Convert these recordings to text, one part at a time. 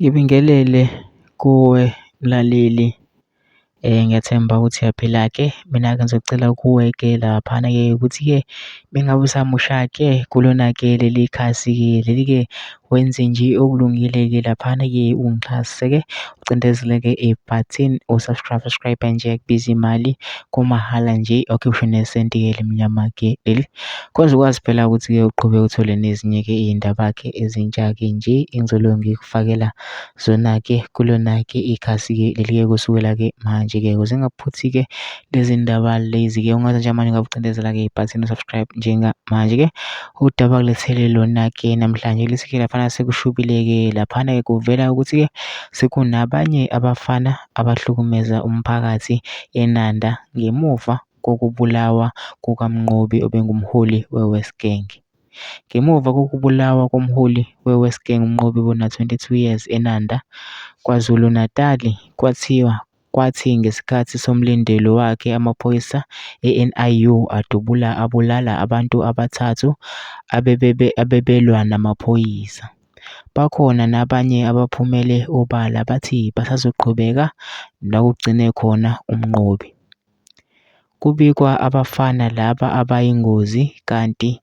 Ngibingelele kuwe mlaleli, ngiyathemba ukuthi uyaphila-ke. Mina-ke ngizocela kuwe-ke laphana-ke ukuthi-ke mengabe usamusha-ke kulona-ke leli khasi-ke leli-ke wenze nje okulungile-ke laphana-ke ungixhase-ke ucindezele-ke ibhathini subscribe nje kubiza imali kumahhala nje okhiphe nesenti-ke elimnyama-ke leli khona ukwazi phela ukuthi-ke uqhubeke uthole nezinye-ke iy'ndaba-ke ezintsha-ke nje engizolobe ngikufakela zona-ke kulona-ke ikhasi-ke leli-ke kusukela-ke manje-ke ukuze ngingaphuthi-ke lezi ndaba lezi-ke ungathi nje manje ngabe ucindezela-ke ibhathini subscribe njengamanje-ke udaba kulethele lona-ke namhlanje lithi-ke laphana sekushubile-ke laphana-ke kuvela ukuthi-ke sekunabanye abafana abahlukumeza umphakathi eNanda ngemuva kokubulawa kukaMnqobi obengumholi we-West Gang. Ngemuva kokubulawa komholi we-West Gang uMnqobi bona-22 years eNanda, KwaZulu-Natali kwathi ngesikhathi somlindelo wakhe amaphoyisa e-NIU abulala abantu abathathu abebelwa namaphoyisa. Bakhona nabanye abaphumele obala bathi basazoqhubeka nakugcine khona uMnqobi. Kubikwa abafana laba abayingozi kanti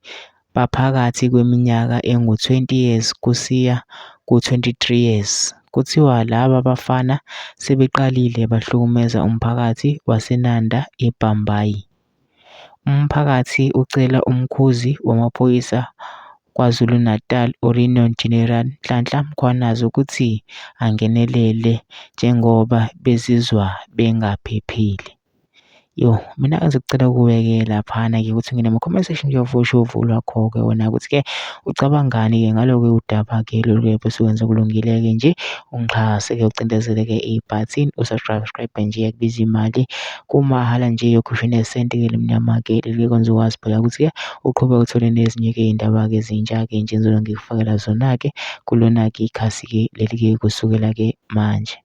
baphakathi kweminyaka engu-20 years kusiya ku-23 years. Kuthiwa laba bafana sebeqalile bahlukumeza umphakathi waseNanda eBhambayi. Umphakathi ucela umkhuzi wamaphoyisa KwaZulu-Natal u-Regional General Nhlanhla Mkhwanazi ukuthi angenelele njengoba bezizwa bengaphephile. Mina ngizocela kuwe-ke laphana-ke ukuthi ngine ama-comment section nje of lwakho-ke wona ukuthi-ke ucabangani-ke ngalo-ke udaba-ke lolu-ke besikwenze okulungile-ke nje ungixhase-ke ucindezele-ke ibhathini subscribe nje kubiza imali kumahhala nje yokhiphe nesenti-ke elimnyama-ke leli kwenza ukwazi phela ukuthi-ke uqhubeke uthole nezinye-ke iy'ndaba-ke ezintsha-ke nje engizobe ngikufakela zona-ke kulona-ke ikhasi-ke leli-ke kusukela-ke manje.